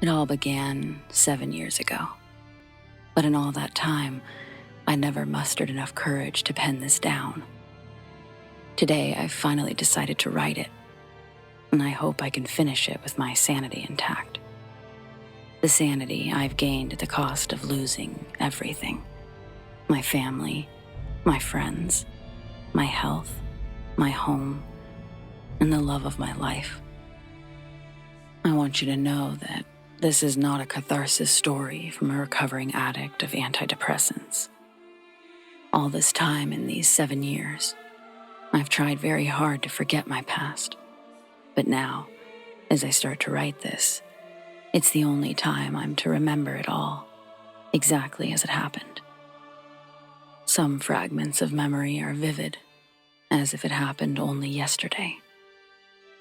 It all began 7 years ago. But in all that time, I never mustered enough courage to pen this down. Today, I've finally decided to write it, and I hope I can finish it with my sanity intact. The sanity I've gained at the cost of losing everything. My family, my friends, my health, my home, and the love of my life. I want you to know that this is not a catharsis story from a recovering addict of antidepressants. All this time in these 7 years, I've tried very hard to forget my past. But now, as I start to write this, it's the only time I'm to remember it all, exactly as it happened. Some fragments of memory are vivid, as if it happened only yesterday.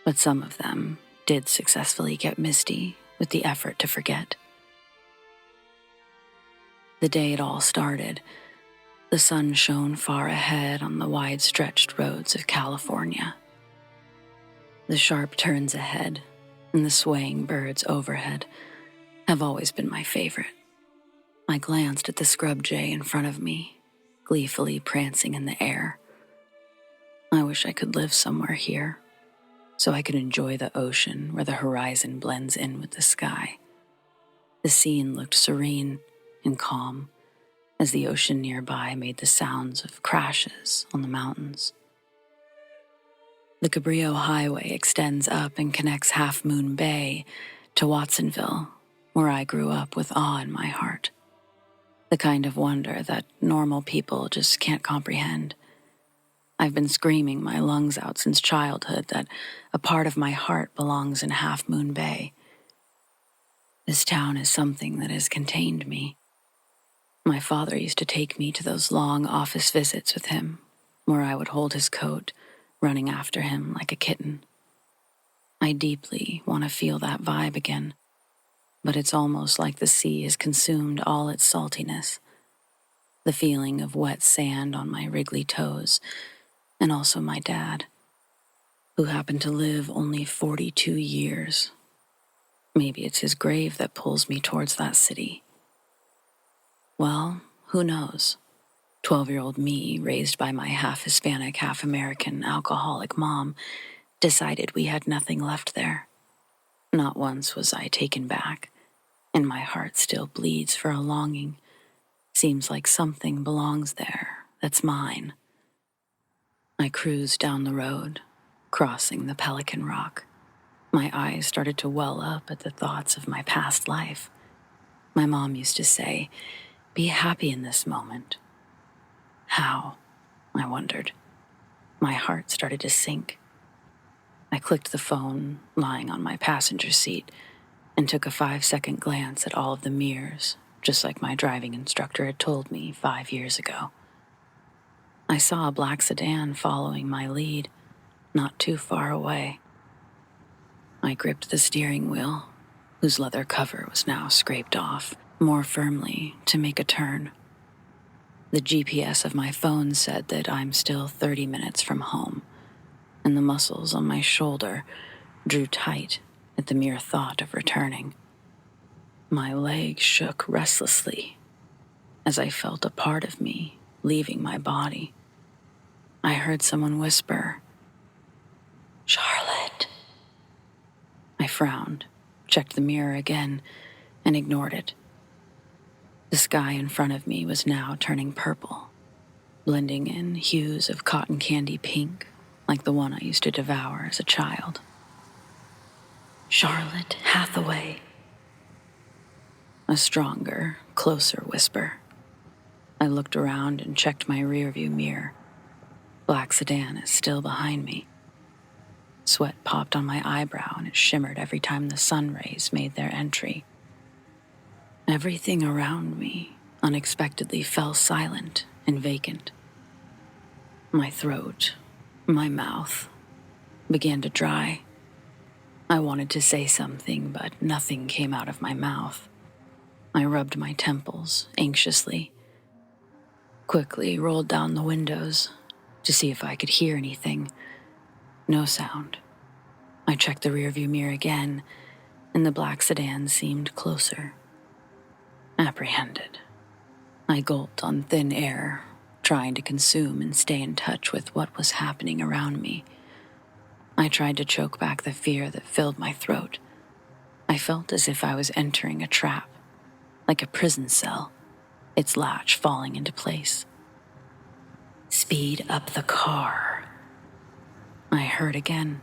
But some of them did successfully get misty with the effort to forget. The day it all started, the sun shone far ahead on the wide-stretched roads of California. The sharp turns ahead and the swaying birds overhead have always been my favorite. I glanced at the scrub jay in front of me, gleefully prancing in the air. I wish I could live somewhere here, so I could enjoy the ocean where the horizon blends in with the sky. The scene looked serene and calm as the ocean nearby made the sounds of crashes on the mountains. The Cabrillo Highway extends up and connects Half Moon Bay to Watsonville, where I grew up with awe in my heart. The kind of wonder that normal people just can't comprehend. I've been screaming my lungs out since childhood that a part of my heart belongs in Half Moon Bay. This town is something that has contained me. My father used to take me to those long office visits with him, where I would hold his coat, running after him like a kitten. I deeply want to feel that vibe again, but it's almost like the sea has consumed all its saltiness. The feeling of wet sand on my wriggly toes, and also my dad, who happened to live only 42 years. Maybe it's his grave that pulls me towards that city. Well, who knows? 12-year-old me, raised by my half-Hispanic, half-American, alcoholic mom, decided we had nothing left there. Not once was I taken back, and my heart still bleeds for a longing. Seems like something belongs there that's mine. I cruised down the road, crossing the Pelican Rock. My eyes started to well up at the thoughts of my past life. My mom used to say, "Be happy in this moment." How? I wondered. My heart started to sink. I clicked the phone lying on my passenger seat and took a 5-second glance at all of the mirrors, just like my driving instructor had told me 5 years ago. I saw a black sedan following my lead, not too far away. I gripped the steering wheel, whose leather cover was now scraped off, more firmly to make a turn. The GPS of my phone said that I'm still 30 minutes from home, and the muscles on my shoulder drew tight at the mere thought of returning. My legs shook restlessly as I felt a part of me leaving my body. I heard someone whisper, "Charlotte." I frowned, checked the mirror again, and ignored it. The sky in front of me was now turning purple, blending in hues of cotton candy pink, like the one I used to devour as a child. "Charlotte Hathaway." A stronger, closer whisper. I looked around and checked my rearview mirror. Black sedan is still behind me. Sweat popped on my eyebrow and it shimmered every time the sun rays made their entry. Everything around me unexpectedly fell silent and vacant. My throat, my mouth, began to dry. I wanted to say something, but nothing came out of my mouth. I rubbed my temples anxiously, quickly rolled down the windows to see if I could hear anything. No sound. I checked the rearview mirror again, and the black sedan seemed closer. Apprehended, I gulped on thin air, trying to consume and stay in touch with what was happening around me. I tried to choke back the fear that filled my throat. I felt as if I was entering a trap, like a prison cell, its latch falling into place. "Speed up the car," I heard again,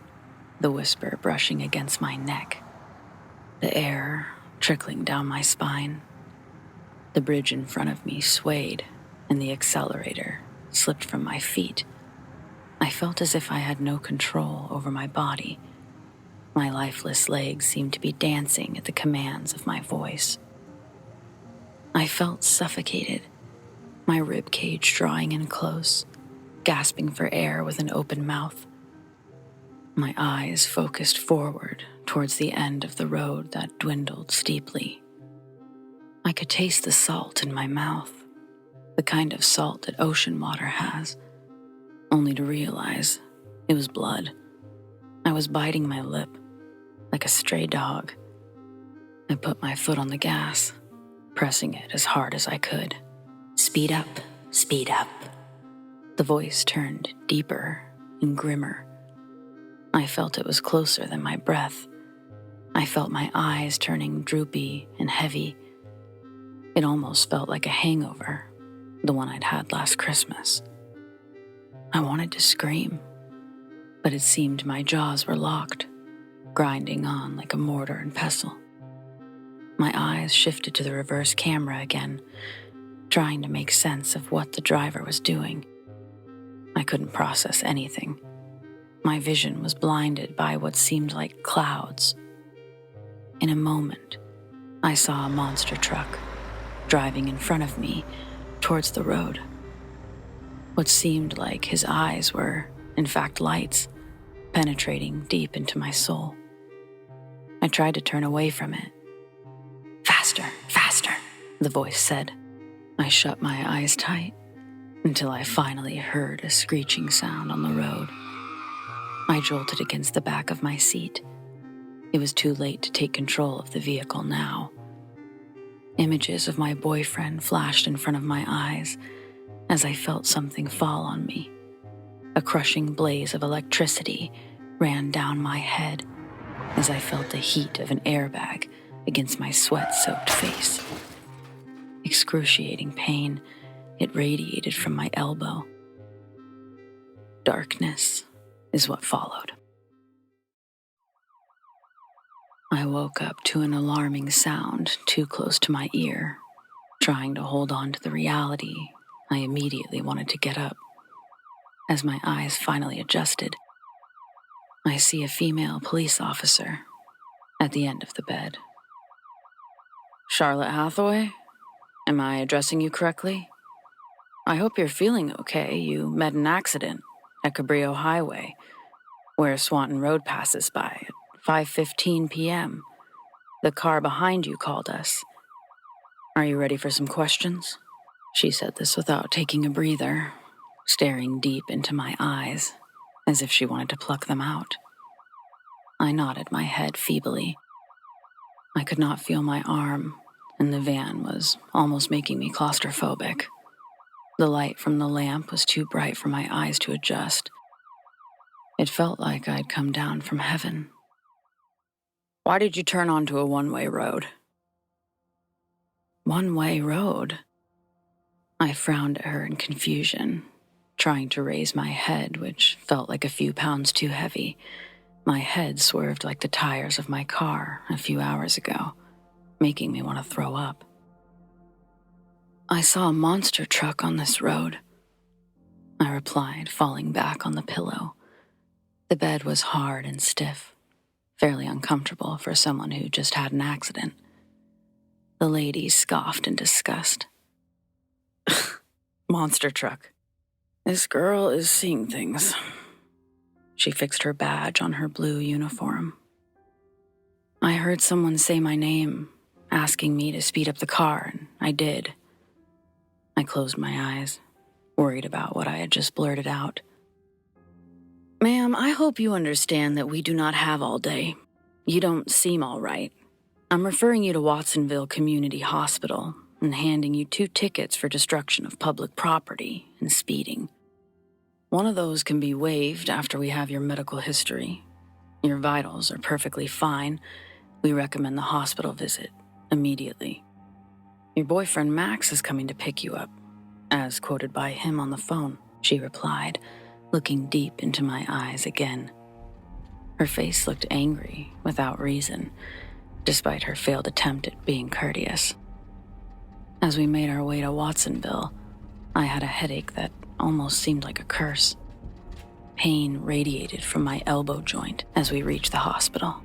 the whisper brushing against my neck, the air trickling down my spine. The bridge in front of me swayed, and the accelerator slipped from my feet. I felt as if I had no control over my body. My lifeless legs seemed to be dancing at the commands of my voice. I felt suffocated, my rib cage drawing in close, gasping for air with an open mouth. My eyes focused forward towards the end of the road that dwindled steeply. I could taste the salt in my mouth, the kind of salt that ocean water has, only to realize it was blood. I was biting my lip like a stray dog. I put my foot on the gas, pressing it as hard as I could. "Speed up, speed up." The voice turned deeper and grimmer. I felt it was closer than my breath. I felt my eyes turning droopy and heavy. It almost felt like a hangover, the one I'd had last Christmas. I wanted to scream, but it seemed my jaws were locked, grinding on like a mortar and pestle. My eyes shifted to the reverse camera again, trying to make sense of what the driver was doing. I couldn't process anything. My vision was blinded by what seemed like clouds. In a moment, I saw a monster truck driving in front of me towards the road. What seemed like his eyes were, in fact, lights, penetrating deep into my soul. I tried to turn away from it. "Faster, faster," the voice said. I shut my eyes tight until I finally heard a screeching sound on the road. I jolted against the back of my seat. It was too late to take control of the vehicle now. Images of my boyfriend flashed in front of my eyes as I felt something fall on me. A crushing blaze of electricity ran down my head as I felt the heat of an airbag against my sweat-soaked face. Excruciating pain, it radiated from my elbow. Darkness is what followed. I woke up to an alarming sound too close to my ear. Trying to hold on to the reality, I immediately wanted to get up. As my eyes finally adjusted, I see a female police officer at the end of the bed. "Charlotte Hathaway? Am I addressing you correctly? I hope you're feeling okay. You met an accident at Cabrillo Highway, where Swanton Road passes by at 5:15 p.m. The car behind you called us. Are you ready for some questions?" She said this without taking a breather, staring deep into my eyes, as if she wanted to pluck them out. I nodded my head feebly. I could not feel my arm, and the van was almost making me claustrophobic. The light from the lamp was too bright for my eyes to adjust. It felt like I'd come down from heaven. "Why did you turn onto a one-way road?" "One-way road?" I frowned at her in confusion, trying to raise my head, which felt like a few pounds too heavy. My head swerved like the tires of my car a few hours ago, making me want to throw up. "I saw a monster truck on this road," I replied, falling back on the pillow. The bed was hard and stiff, fairly uncomfortable for someone who just had an accident. The lady scoffed in disgust. "Monster truck. This girl is seeing things." She fixed her badge on her blue uniform. "I heard someone say my name, asking me to speed up the car, and I did." I closed my eyes, worried about what I had just blurted out. "Ma'am, I hope you understand that we do not have all day. You don't seem all right. I'm referring you to Watsonville Community Hospital and handing you 2 tickets for destruction of public property and speeding. One of those can be waived after we have your medical history. Your vitals are perfectly fine. We recommend the hospital visit immediately. Your boyfriend Max is coming to pick you up, as quoted by him on the phone, she replied, looking deep into my eyes again. Her face looked angry, without reason, despite her failed attempt at being courteous. As we made our way to Watsonville, I had a headache that almost seemed like a curse. Pain radiated from my elbow joint as we reached the hospital.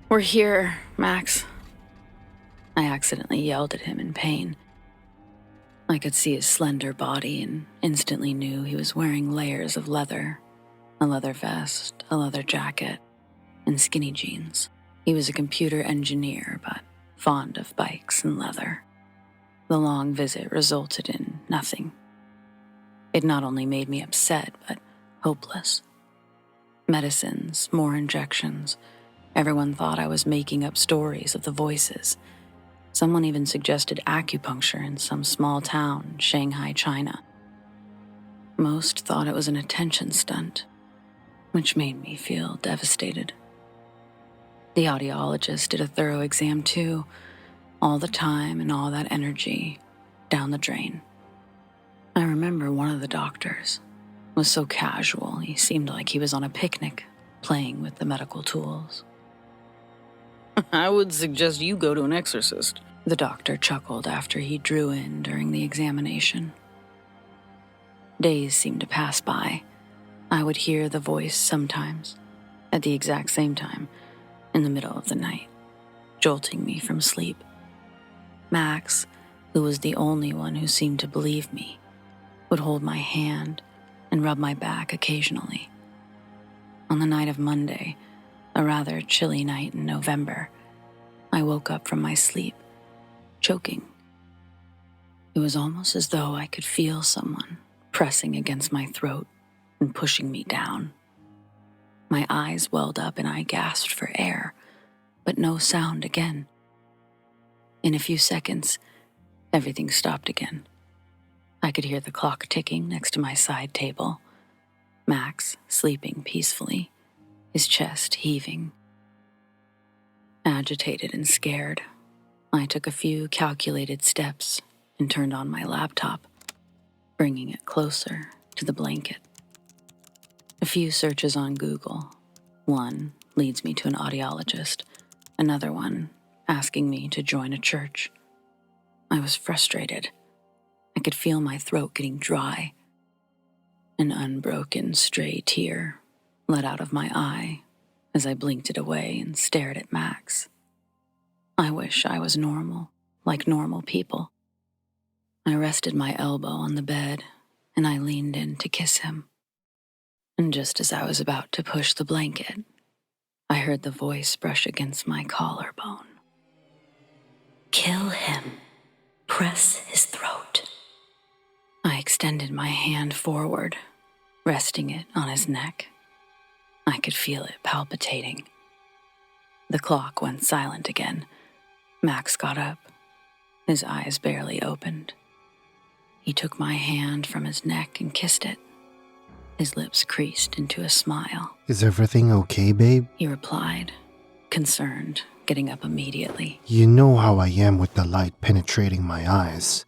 "We're here, Max." I accidentally yelled at him in pain. I could see his slender body and instantly knew he was wearing layers of leather, a leather vest, a leather jacket, and skinny jeans. He was a computer engineer, but fond of bikes and leather. The long visit resulted in nothing. It not only made me upset, but hopeless. Medicines, more injections. Everyone thought I was making up stories of the voices. Someone even suggested acupuncture in some small town in Shanghai, China. Most thought it was an attention stunt, which made me feel devastated. The audiologist did a thorough exam too. All the time and all that energy down the drain. I remember one of the doctors was so casual, he seemed like he was on a picnic, playing with the medical tools. "I would suggest you go to an exorcist," the doctor chuckled after he drew in during the examination. Days seemed to pass by. I would hear the voice sometimes, at the exact same time, in the middle of the night, jolting me from sleep. Max, who was the only one who seemed to believe me, would hold my hand and rub my back occasionally. On the night of Monday, a rather chilly night in November, I woke up from my sleep, choking. It was almost as though I could feel someone pressing against my throat and pushing me down. My eyes welled up and I gasped for air, but no sound again. In a few seconds, everything stopped again. I could hear the clock ticking next to my side table. Max sleeping peacefully, his chest heaving. Agitated and scared, I took a few calculated steps and turned on my laptop, bringing it closer to the blanket. A few searches on Google. One leads me to an audiologist, another one asking me to join a church. I was frustrated. I could feel my throat getting dry. An unbroken stray tear let out of my eye as I blinked it away and stared at Max. I wish I was normal, like normal people. I rested my elbow on the bed and I leaned in to kiss him. And just as I was about to push the blanket, I heard the voice brush against my collarbone. "Kill him. Press his throat." I extended my hand forward, resting it on his neck. I could feel it palpitating. The clock went silent again. Max got up. His eyes barely opened. He took my hand from his neck and kissed it. His lips creased into a smile. "Is everything okay, babe?" He replied, concerned, getting up immediately. "You know how I am with the light penetrating my eyes.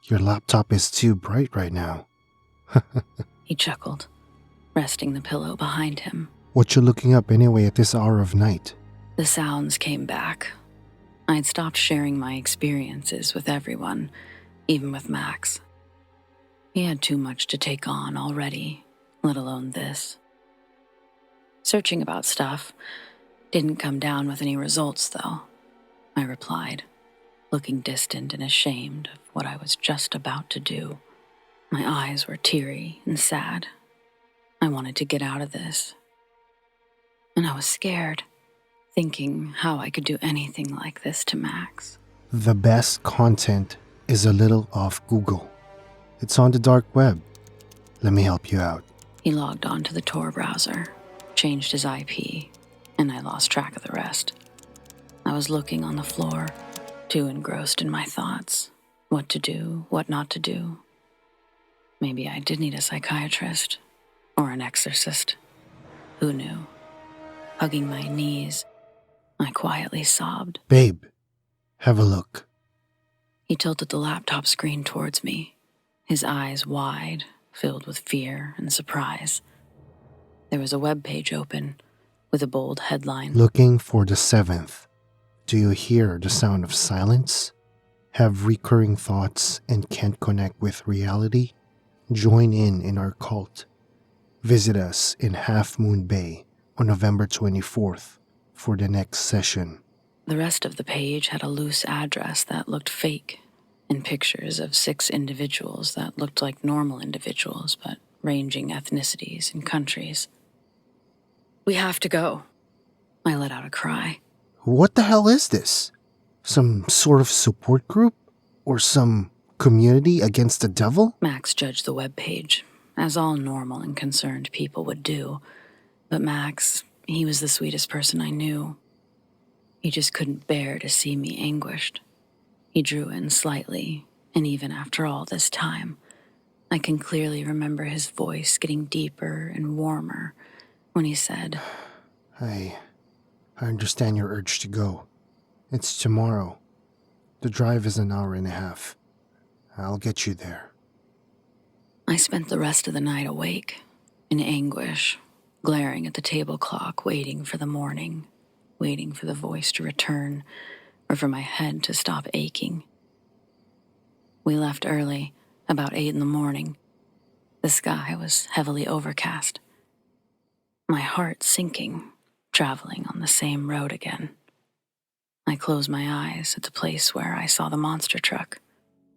Your laptop is too bright right now." He chuckled, resting the pillow behind him. "What you looking up anyway at this hour of night?" The sounds came back. I'd stopped sharing my experiences with everyone, even with Max. He had too much to take on already, let alone this. Searching about stuff. Didn't come down with any results, though, I replied, looking distant and ashamed of what I was just about to do. My eyes were teary and sad. I wanted to get out of this. And I was scared, thinking how I could do anything like this to Max. The best content is a little off Google. It's on the dark web. Let me help you out. He logged on to the Tor browser, changed his IP, and I lost track of the rest. I was looking on the floor, too engrossed in my thoughts. What to do, what not to do. Maybe I did need a psychiatrist or an exorcist. Who knew? Hugging my knees, I quietly sobbed. Babe, have a look. He tilted the laptop screen towards me, his eyes wide, filled with fear and surprise. There was a web page open with a bold headline. Looking for the 7th. Do you hear the sound of silence? Have recurring thoughts and can't connect with reality? Join in our cult. Visit us in Half Moon Bay on November 24th for the next session. The rest of the page had a loose address that looked fake, and pictures of 6 individuals that looked like normal individuals, but ranging ethnicities and countries. We have to go. I let out a cry. What the hell is this? Some sort of support group? Or some community against the devil? Max judged the webpage, as all normal and concerned people would do. But Max, he was the sweetest person I knew. He just couldn't bear to see me anguished. He drew in slightly, and even after all this time, I can clearly remember his voice getting deeper and warmer when he said, I understand your urge to go. It's tomorrow. The drive is an hour and a half. I'll get you there. I spent the rest of the night awake, in anguish, glaring at the table clock, waiting for the morning, waiting for the voice to return, or for my head to stop aching. We left early, about 8 in the morning. The sky was heavily overcast. My heart sinking, traveling on the same road again. I closed my eyes at the place where I saw the monster truck,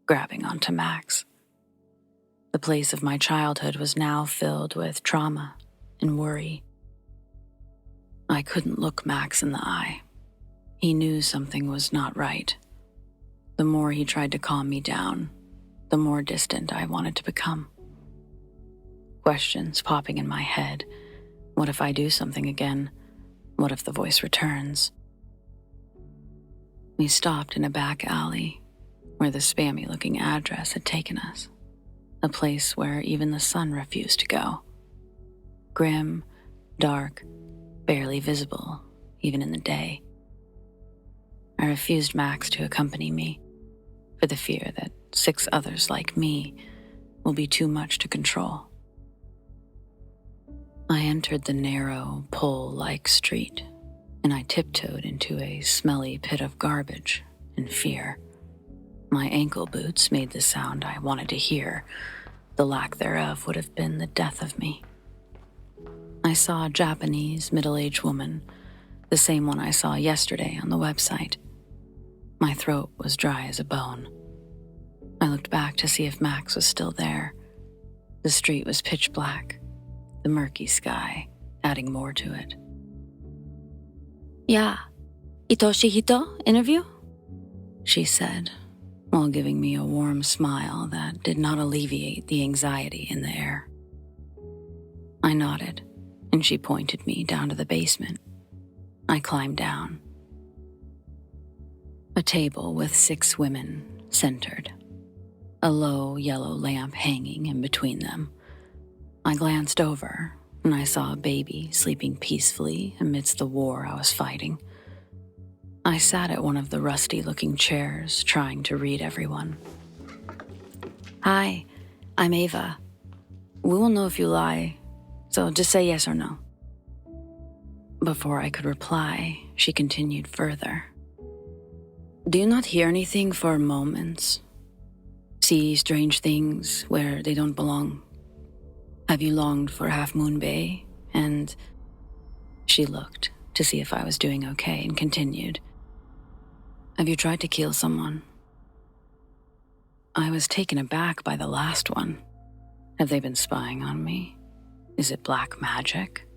grabbing onto Max. The place of my childhood was now filled with trauma and worry. I couldn't look Max in the eye. He knew something was not right. The more he tried to calm me down, the more distant I wanted to become. Questions popping in my head. What if I do something again? What if the voice returns? We stopped in a back alley where the spammy-looking address had taken us, a place where even the sun refused to go. Grim, dark, barely visible, even in the day. I refused Max to accompany me, for the fear that 6 others like me will be too much to control. I entered the narrow, pole-like street, and I tiptoed into a smelly pit of garbage and fear. My ankle boots made the sound I wanted to hear. The lack thereof would have been the death of me. I saw a Japanese middle-aged woman, the same one I saw yesterday on the website. My throat was dry as a bone. I looked back to see if Max was still there. The street was pitch black, the murky sky adding more to it. Yeah, Itoshihito interview? She said, while giving me a warm smile that did not alleviate the anxiety in the air. I nodded, and she pointed me down to the basement. I climbed down. A table with 6 women centered. A low yellow lamp hanging in between them. I glanced over, and I saw a baby sleeping peacefully amidst the war I was fighting. I sat at one of the rusty-looking chairs, trying to read everyone. Hi, I'm Ava. We will know if you lie, so just say yes or no. Before I could reply, she continued further. Do you not hear anything for moments? See strange things where they don't belong? Have you longed for Half Moon Bay? And she looked to see if I was doing okay and continued. Have you tried to kill someone? I was taken aback by the last one. Have they been spying on me? Is it black magic?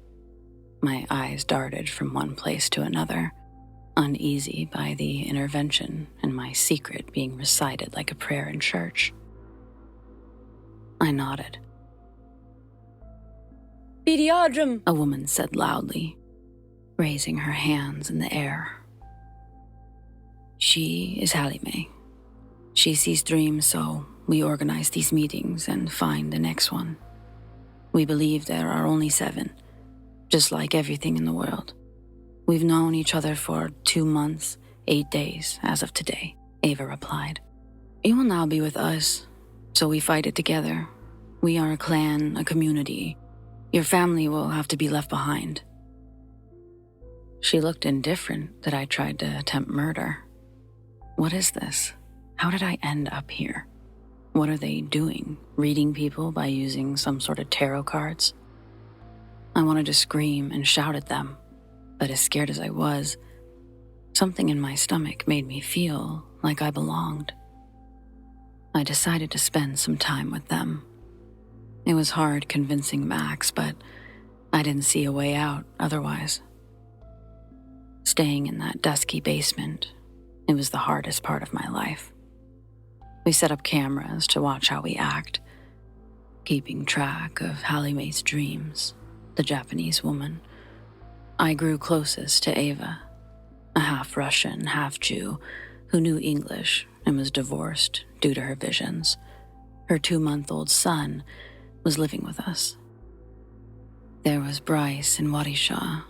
My eyes darted from one place to another, uneasy by the intervention and my secret being recited like a prayer in church. I nodded. Pediadrum, a woman said loudly, raising her hands in the air. She is Hathaway. She sees dreams, so we organize these meetings and find the next one. We believe there are only 7, just like everything in the world. We've known each other for 2 months, 8 days, as of today, Ava replied. You will now be with us, so we fight it together. We are a clan, a community. Your family will have to be left behind. She looked indifferent that I tried to attempt murder. What is this? How did I end up here? What are they doing? Reading people by using some sort of tarot cards? I wanted to scream and shout at them, but as scared as I was, something in my stomach made me feel like I belonged. I decided to spend some time with them. It was hard convincing Max, but I didn't see a way out otherwise. Staying in that dusky basement, it was the hardest part of my life. We set up cameras to watch how we act, keeping track of Hathaway's dreams, the Japanese woman. I grew closest to Ava, a half-Russian, half-Jew who knew English and was divorced due to her visions. Her 2-month-old son was living with us. There was Bryce and Warisha,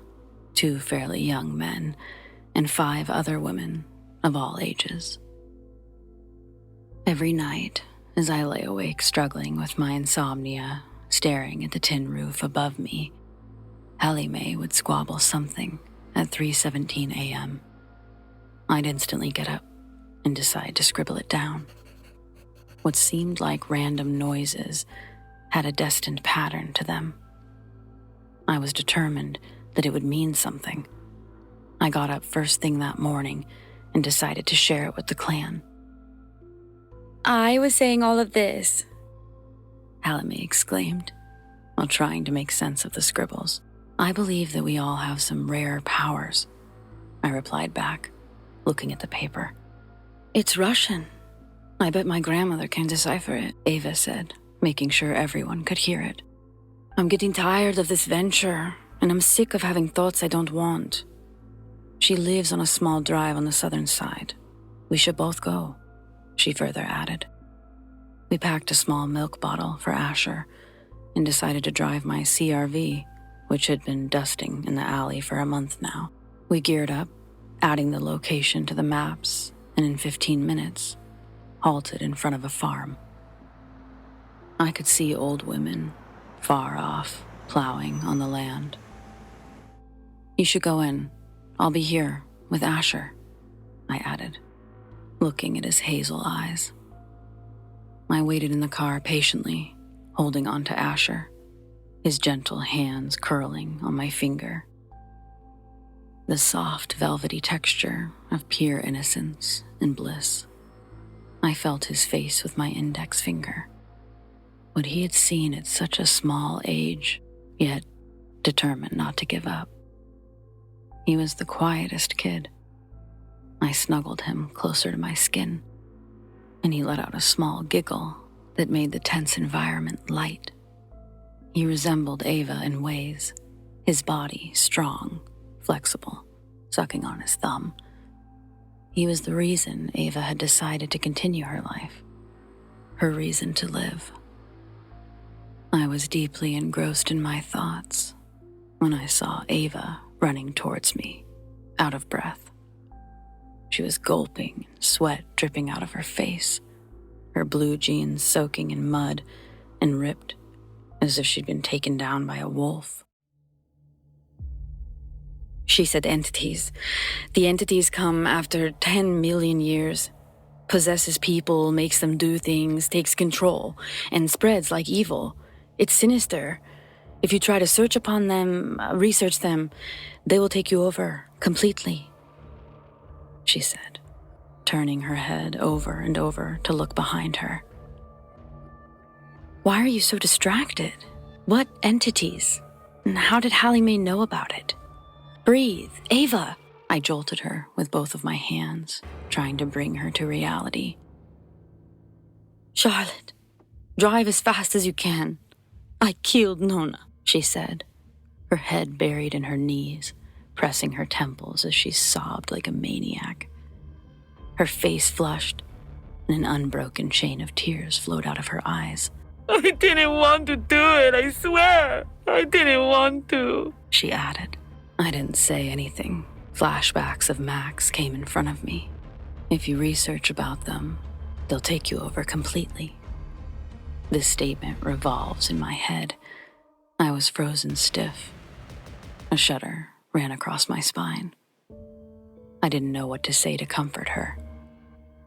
2 fairly young men, and 5 other women of all ages. Every night, as I lay awake struggling with my insomnia, staring at the tin roof above me, Hathaway would squabble something at 3:17 a.m. I'd instantly get up and decide to scribble it down. What seemed like random noises had a destined pattern to them. I was determined that it would mean something. I got up first thing that morning and decided to share it with the clan. I was saying all of this, Hathaway exclaimed, while trying to make sense of the scribbles. I believe that we all have some rare powers, I replied back, looking at the paper. It's Russian. I bet my grandmother can decipher it, Ava said, making sure everyone could hear it. I'm getting tired of this venture, and I'm sick of having thoughts I don't want. She lives on a small drive on the southern side. We should both go, she further added. We packed a small milk bottle for Asher and decided to drive my CRV, which had been dusting in the alley for a month now. We geared up, adding the location to the maps, and in 15 minutes, halted in front of a farm. I could see old women, far off, plowing on the land. You should go in. I'll be here with Asher, I added, looking at his hazel eyes. I waited in the car patiently, holding on to Asher, his gentle hands curling on my finger. The soft, velvety texture of pure innocence and bliss. I felt his face with my index finger. What he had seen at such a small age, yet determined not to give up. He was the quietest kid. I snuggled him closer to my skin, and he let out a small giggle that made the tense environment light. He resembled Ava in ways, his body strong, flexible, sucking on his thumb. He was the reason Ava had decided to continue her life, her reason to live. I was deeply engrossed in my thoughts when I saw Ava running towards me, out of breath. She was gulping, sweat dripping out of her face, her blue jeans soaking in mud and ripped as if she'd been taken down by a wolf. She said entities. The entities come after 10 million years, possesses people, makes them do things, takes control, and spreads like evil. It's sinister. If you try to search upon them, research them, they will take you over completely, she said, turning her head over and over to look behind her. Why are you so distracted? What entities? And how did Hathaway know about it? Breathe, Ava! I jolted her with both of my hands, trying to bring her to reality. Charlotte, drive as fast as you can. I killed Nona, she said, her head buried in her knees, pressing her temples as she sobbed like a maniac. Her face flushed, and an unbroken chain of tears flowed out of her eyes. I didn't want to do it, I swear. I didn't want to, she added. I didn't say anything. Flashbacks of Max came in front of me. If you research about them, they'll take you over completely. This statement revolves in my head. I was frozen stiff. A shudder ran across my spine. I didn't know what to say to comfort her.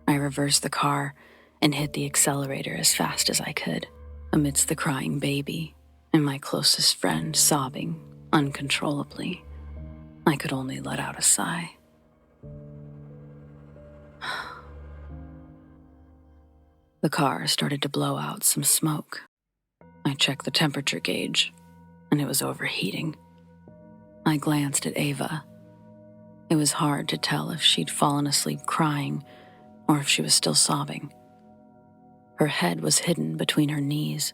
I reversed the car and hit the accelerator as fast as I could, amidst the crying baby and my closest friend sobbing uncontrollably. I could only let out a sigh. The car started to blow out some smoke. I checked the temperature gauge, and it was overheating. I glanced at Ava. It was hard to tell if she'd fallen asleep crying or if she was still sobbing. Her head was hidden between her knees.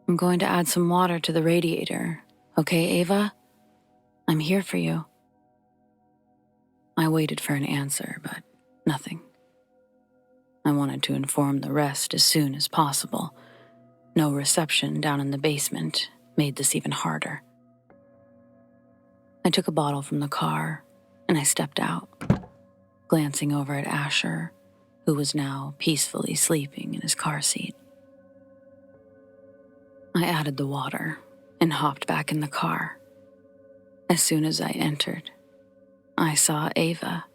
I'm going to add some water to the radiator, okay, Ava? I'm here for you. I waited for an answer, but nothing. I wanted to inform the rest as soon as possible. No reception down in the basement made this even harder. I took a bottle from the car and I stepped out, glancing over at Asher, who was now peacefully sleeping in his car seat. I added the water and hopped back in the car. As soon as I entered, I saw Ava,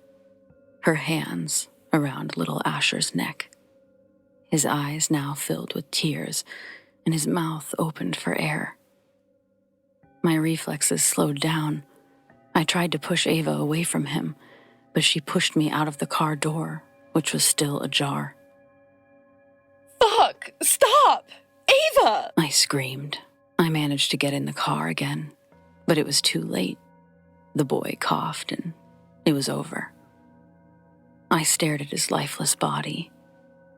her hands around little Asher's neck, his eyes now filled with tears and his mouth opened for air. My reflexes slowed down. I tried to push Ava away from him, but she pushed me out of the car door, which was still ajar. Fuck! Stop! Ava! I screamed. I managed to get in the car again, but it was too late. The boy coughed and it was over. I stared at his lifeless body,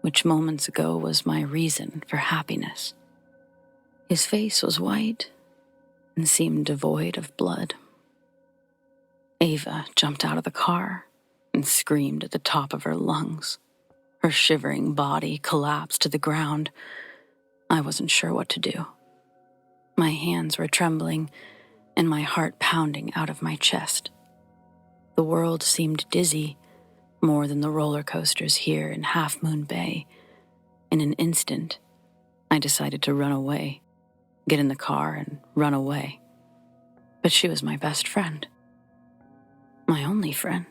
which moments ago was my reason for happiness. His face was white and seemed devoid of blood. Ava jumped out of the car and screamed at the top of her lungs. Her shivering body collapsed to the ground. I wasn't sure what to do. My hands were trembling and my heart pounding out of my chest. The world seemed dizzy, more than the roller coasters here in Half Moon Bay. In an instant, I decided to run away, get in the car and run away. But she was my best friend. My only friend.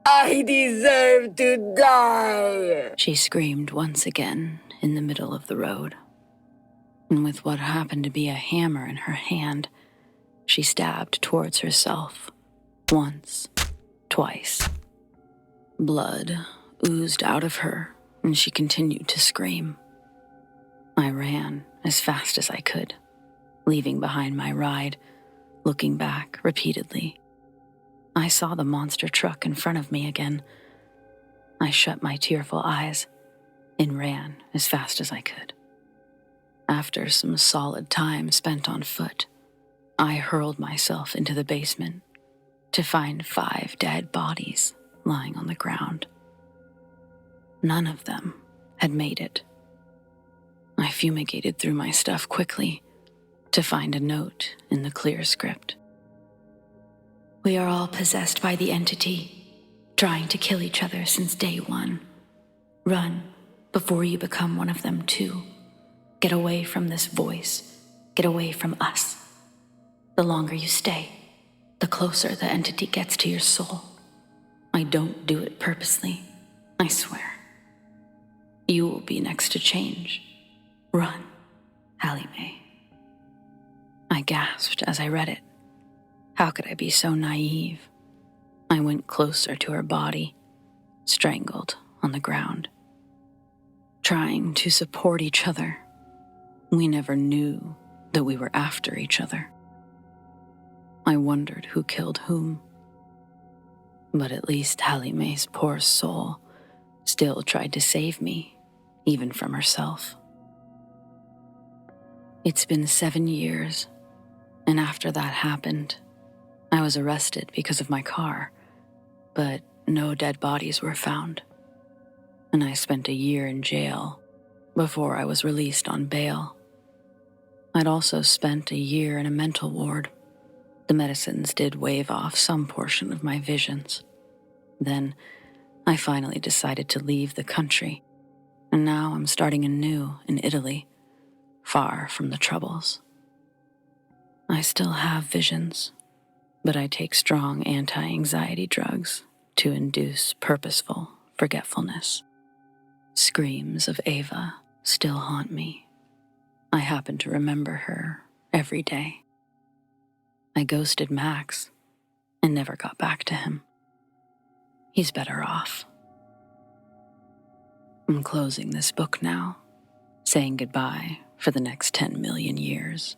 I deserve to die! She screamed once again in the middle of the road. And with what happened to be a hammer in her hand, she stabbed towards herself. Once, twice. Blood oozed out of her, and she continued to scream. I ran as fast as I could, leaving behind my ride, looking back repeatedly. I saw the monster truck in front of me again. I shut my tearful eyes and ran as fast as I could. After some solid time spent on foot, I hurled myself into the basement to find 5 dead bodies lying on the ground. None of them had made it. I fumigated through my stuff quickly to find a note in the clear script. We are all possessed by the entity, trying to kill each other since day one. Run before you become one of them too. Get away from this voice. Get away from us. The longer you stay, the closer the entity gets to your soul. I don't do it purposely, I swear. You will be next to change. Run, Hallie Mae. I gasped as I read it. How could I be so naive? I went closer to her body, strangled on the ground. Trying to support each other. We never knew that we were after each other. I wondered who killed whom. But at least Hallie Mae's poor soul still tried to save me, even from herself. It's been 7 years, and after that happened, I was arrested because of my car, but no dead bodies were found. And I spent a year in jail before I was released on bail. I'd also spent a year in a mental ward. The medicines did wave off some portion of my visions. Then I finally decided to leave the country, and now I'm starting anew in Italy, far from the troubles. I still have visions, but I take strong anti-anxiety drugs to induce purposeful forgetfulness. Screams of Ava still haunt me. I happen to remember her every day. I ghosted Max and never got back to him. He's better off. I'm closing this book now, saying goodbye for the next 10 million years.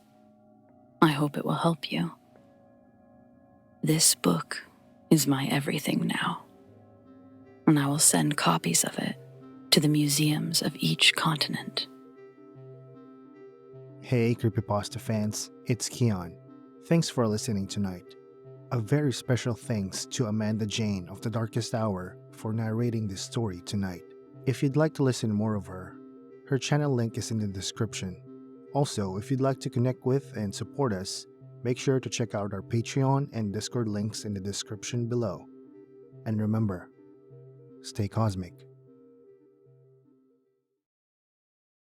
I hope it will help you. This book is my everything now, and I will send copies of it to the museums of each continent. Hey, Creepypasta fans, it's Kian. Thanks for listening tonight. A very special thanks to Amanda Jane of The Darkest Hour for narrating this story tonight. If you'd like to listen more of her channel link is in the description. Also, if you'd like to connect with and support us, make sure to check out our Patreon and Discord links in the description below. And remember, stay cosmic.